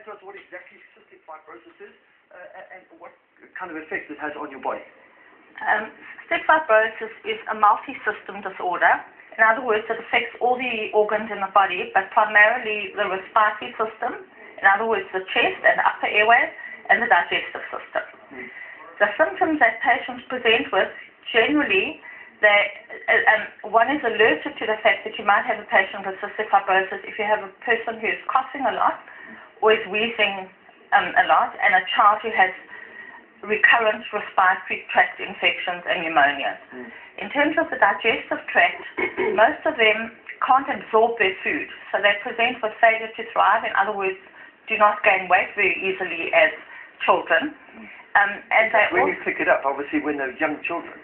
explain to us what exactly cystic fibrosis is and what kind of effect it has on your body? Cystic fibrosis is a multi-system disorder. In other words, it affects all the organs in the body, but primarily the respiratory system, in other words, the chest and upper airway, and the digestive system. The symptoms that patients present with, generally, one is allergic to the fact that you might have a patient with cystic fibrosis if you have a person who is coughing a lot or is wheezing a lot, and a child who has recurrent respiratory tract infections and pneumonia. In terms of the digestive tract, most of them can't absorb their food, so they present with failure to thrive. In other words, do not gain weight very easily as children. And they when you pick it up, obviously, when they're young children.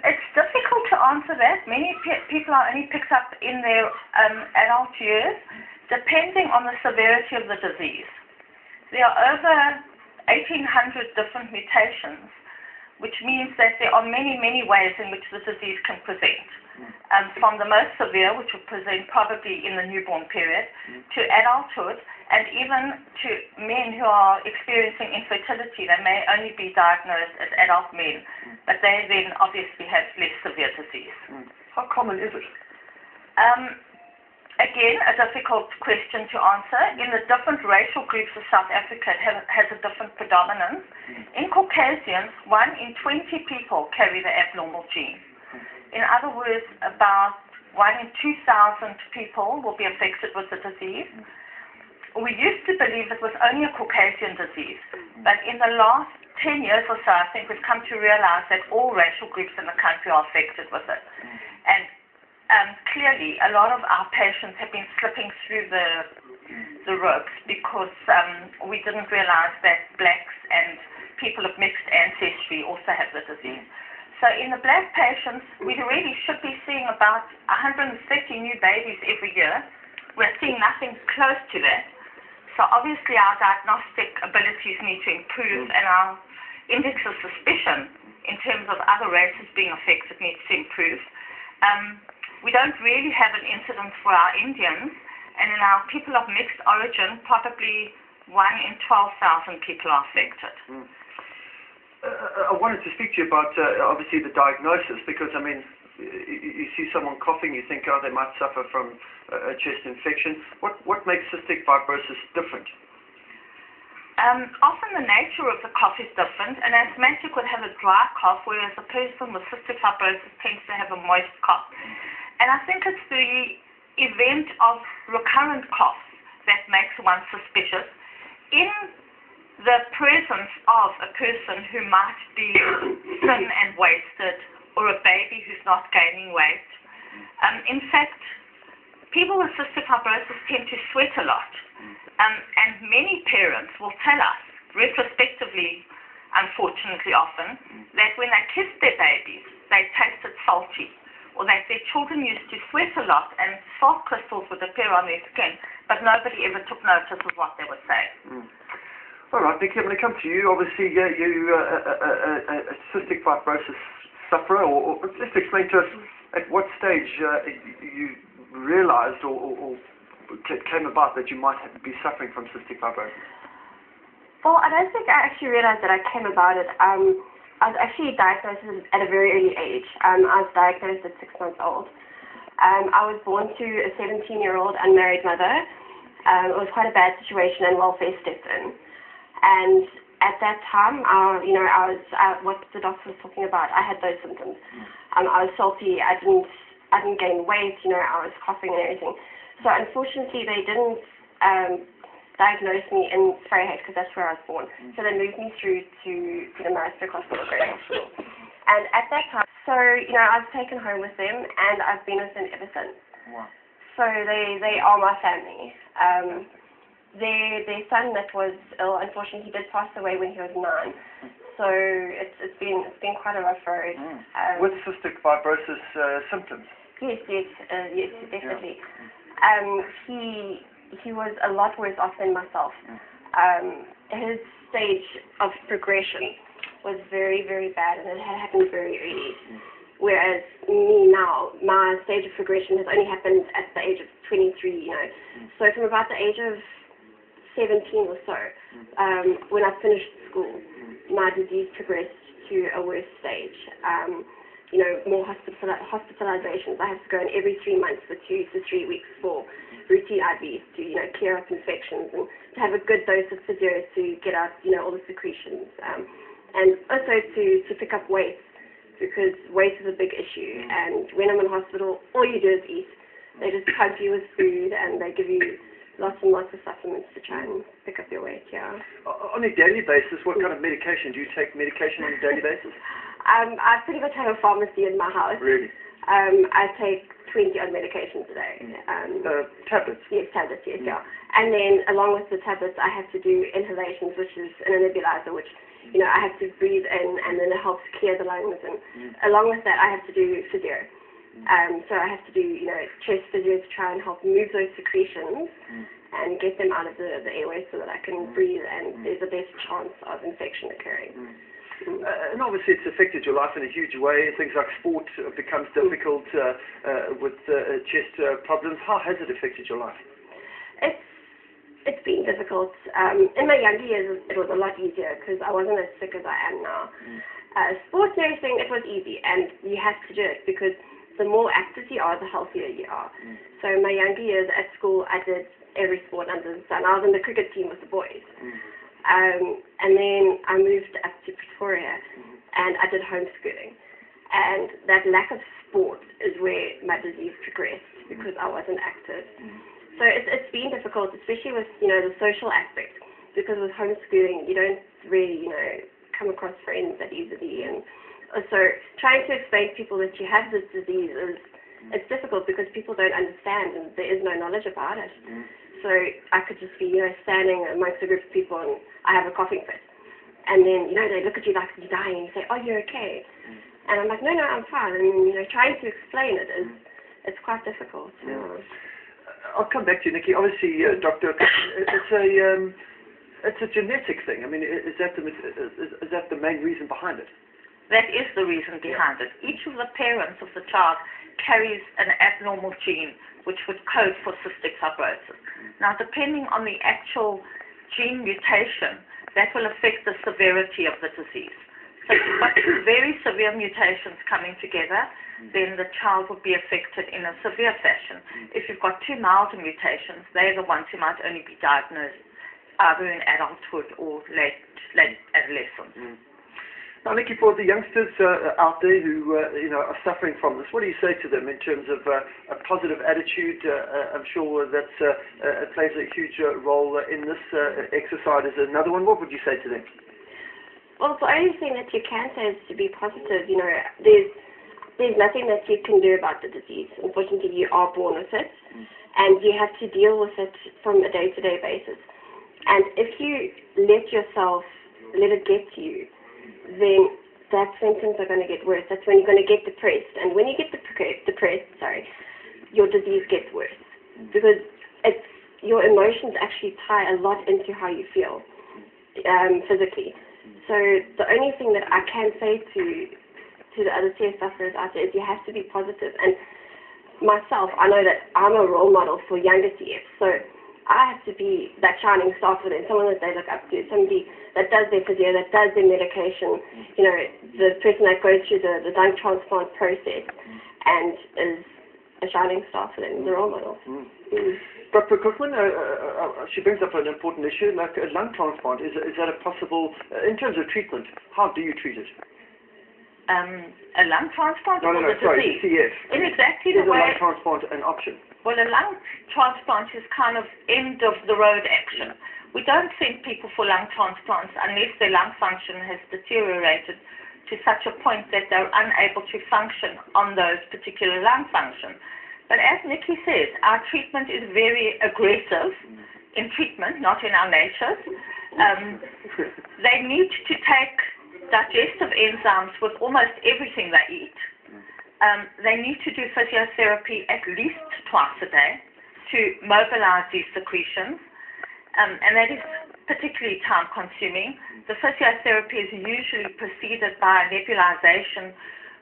It's difficult to answer that. Many people are only picked up in their adult years, depending on the severity of the disease. There are over 1,800 different mutations, which means that there are many, many ways in which the disease can present. From the most severe, which will present probably in the newborn period, to adulthood, and even to men who are experiencing infertility. They may only be diagnosed as adult men, but they then obviously have less severe disease. How common is it? Again, a difficult question to answer. In the different racial groups of South Africa, it has a different predominance. In Caucasians, 1 in 20 people carry the abnormal gene. In other words, about 1 in 2,000 people will be affected with the disease. We used to believe it was only a Caucasian disease, but in the last 10 years or so, I think we've come to realize that all racial groups in the country are affected with it. And clearly, a lot of our patients have been slipping through the ropes because we didn't realize that blacks and people of mixed ancestry also have the disease. So in the black patients, we really should be seeing about 130 new babies every year. We're seeing nothing close to that. So obviously our diagnostic abilities need to improve, and our index of suspicion in terms of other races being affected needs to improve. We don't really have an incidence for our Indians, and in our people of mixed origin, probably 1 in 12,000 people are affected. I wanted to speak to you about, obviously, the diagnosis, because, I mean, you see someone coughing, you think, oh, they might suffer from a chest infection. What makes cystic fibrosis different? Often the nature of the cough is different. An asthmatic would have a dry cough, whereas a person with cystic fibrosis tends to have a moist cough. And I think it's the event of recurrent cough that makes one suspicious. In the presence of a person who might be thin and wasted, or a baby who's not gaining weight. In fact, people with cystic fibrosis tend to sweat a lot. And many parents will tell us, retrospectively, unfortunately often, that when they kissed their babies, they tasted salty, or that their children used to sweat a lot and salt crystals would appear on their skin, but nobody ever took notice of what they were saying. All right, Nikki, I'm going to come to you. Obviously, you a cystic fibrosis sufferer, or just explain to us at what stage you realized or came about that you might be suffering from cystic fibrosis. Well, I don't think I actually realized that I came about it. I was actually diagnosed at a very early age. I was diagnosed at 6 months old. I was born to a 17-year-old unmarried mother. It was quite a bad situation, and welfare stepped in. And at that time, what the doctor was talking about, I had those symptoms. I was salty. I didn't gain weight. I was coughing and everything. So unfortunately, they didn't diagnosed me in Vryheid because that's where I was born. So they moved me through to the Maritzburg Hospital, Great Hospital. And at that time, I was taken home with them, and I've been with them ever since. Wow. So they are my family. Their son that was ill, unfortunately, he did pass away when he was 9. So it's been quite a rough road. With cystic fibrosis symptoms? Yes, definitely. He was a lot worse off than myself. His stage of progression was very, very bad, and it had happened very early. Whereas me now, my stage of progression has only happened at the age of 23, So from about the age of 17 or so, when I finished school, my disease progressed to a worse stage. You know, more hospitalizations. I have to go in every 3 months for 2 to 3 weeks for routine IVs to, you know, clear up infections and to have a good dose of physio to get out, you know, all the secretions. And also to pick up weight, because weight is a big issue. And when I'm in hospital, all you do is eat. They just pump you with food and they give you lots and lots of supplements to try and pick up your weight, yeah. On a daily basis, what kind of medication? Do you take medication on a daily basis? I pretty much have a pharmacy in my house. Really? I take 20 odd medications a day. Tablets? Yes, tablets, yes, yeah. And then along with the tablets, I have to do inhalations, which is in a nebulizer, which, you know, I have to breathe in and then it helps clear the lungs. And along with that, I have to do physio. So I have to do, you know, chest physio to try and help move those secretions and get them out of the airway so that I can breathe and there's a better chance of infection occurring. And obviously it's affected your life in a huge way. Things like sport becomes difficult with chest problems. How has it affected your life? It's been difficult. In my younger years, it was a lot easier because I wasn't as sick as I am now. Sports nursing, it was easy, and you have to do it because the more active you are, the healthier you are. So in my younger years at school, I did every sport under the sun. I was in the cricket team with the boys. And then I moved up to Pretoria and I did homeschooling. And that lack of sport is where my disease progressed because I wasn't active. So it's been difficult, especially with, you know, the social aspect, because with homeschooling you don't really, you know, come across friends that easily. And so trying to explain to people that you have this disease it's difficult because people don't understand and there is no knowledge about it. So I could just be, you know, standing amongst a group of people and I have a coughing fit. And then, you know, they look at you like you're dying and you say, oh, you're okay. And I'm like, no, I'm fine. And, you know, trying to explain it it's quite difficult. I'll come back to you, Nikki. Obviously, Doctor, it's a genetic thing. I mean, is that the main reason behind it? That is the reason behind it. Each of the parents of the child carries an abnormal gene which would code for cystic fibrosis. Now, depending on the actual gene mutation, that will affect the severity of the disease. So if you've got two very severe mutations coming together, then the child will be affected in a severe fashion. If you've got two milder mutations, they're the ones who might only be diagnosed either in adulthood or late adolescence. Now, Nikki, for the youngsters out there who you know, are suffering from this, what do you say to them in terms of a positive attitude? I'm sure that it plays a huge role in this. Exercise is another one. What would you say to them? Well, the only thing that you can say is to be positive. You know, there's nothing that you can do about the disease. Unfortunately, you are born with it, and you have to deal with it from a day-to-day basis. And if you let it get to you, then that symptoms are going to get worse. That's when you're going to get depressed. And when you get depressed, your disease gets worse. Because your emotions actually tie a lot into how you feel physically. So the only thing that I can say to the other CS sufferers out there is you have to be positive. And myself, I know that I'm a role model for younger CFs. So I have to be that shining star for them, someone that they look up to, somebody that does their physio, that does their medication, you know, the person that goes through the lung transplant process and is a shining star for them, the role model. Dr. Cookman, she brings up an important issue, like a lung transplant. Is that a possible, in terms of treatment, how do you treat it? A lung transplant No, sorry, CF. In exactly the way... Is a lung transplant an option? Well, a lung transplant is kind of end-of-the-road action. We don't send people for lung transplants unless their lung function has deteriorated to such a point that they're unable to function on those particular lung functions. But as Nikki says, our treatment is very aggressive in treatment, not in our natures. They need to take digestive enzymes with almost everything they eat. They need to do physiotherapy at least twice a day to mobilize these secretions, and that is particularly time-consuming. The physiotherapy is usually preceded by nebulization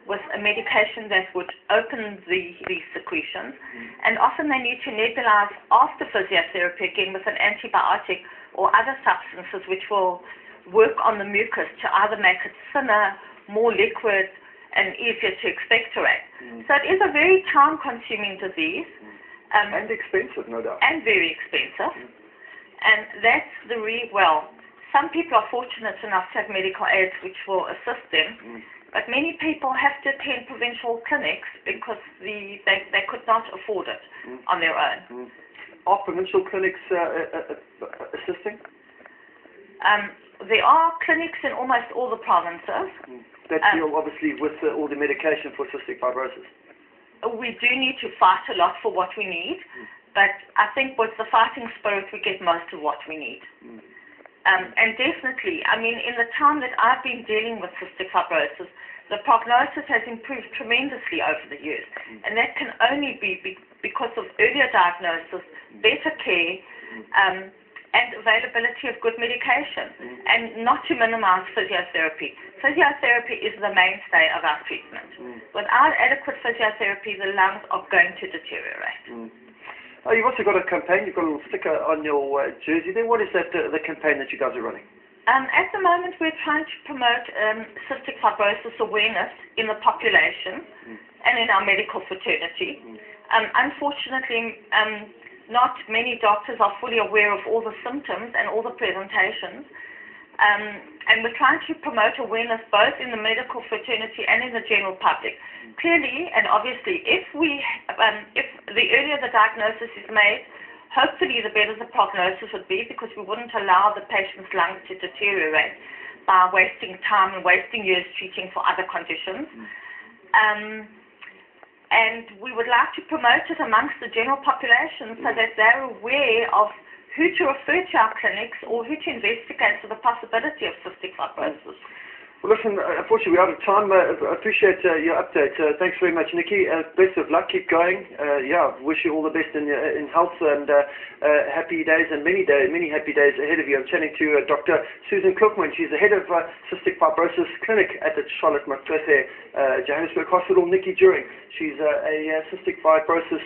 with a medication that would open these secretions, and often they need to nebulize after physiotherapy again with an antibiotic or other substances which will work on the mucus to either make it thinner, more liquid, and easier to expectorate. So it is a very time-consuming disease. And expensive, no doubt. And very expensive. And that's some people are fortunate enough to have medical aids which will assist them, but many people have to attend provincial clinics because they could not afford it on their own. Are provincial clinics assisting? There are clinics in almost all the provinces. That deal obviously with all the medication for cystic fibrosis. We do need to fight a lot for what we need, but I think with the fighting spirit we get most of what we need. And definitely, I mean, in the time that I've been dealing with cystic fibrosis, the prognosis has improved tremendously over the years, and that can only be because of earlier diagnosis, better care, and availability of good medication, and not to minimize physiotherapy. Physiotherapy is the mainstay of our treatment. Without adequate physiotherapy, the lungs are going to deteriorate. Oh, you've also got a campaign. You've got a little sticker on your jersey there. What is that, the campaign that you guys are running? At the moment, we're trying to promote cystic fibrosis awareness in the population and in our medical fraternity. Unfortunately, not many doctors are fully aware of all the symptoms and all the presentations, and we're trying to promote awareness both in the medical fraternity and in the general public. Clearly and obviously, if the earlier the diagnosis is made, hopefully the better the prognosis would be, because we wouldn't allow the patient's lungs to deteriorate by wasting time and wasting years treating for other conditions. And we would like to promote it amongst the general population so that they're aware of who to refer to our clinics or who to investigate for the possibility of cystic fibrosis. Well, listen, unfortunately we're out of time. I appreciate your update. Thanks very much, Nikki. Best of luck. Keep going. Wish you all the best in health, and happy days and many happy days ahead of you. I'm chatting to Dr. Susan Koopman. She's the head of Cystic Fibrosis Clinic at the Charlotte Macpherson Johannesburg Hospital. Nikki During. She's a cystic fibrosis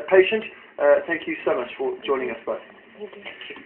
patient. Thank you so much for joining us both. Thank you.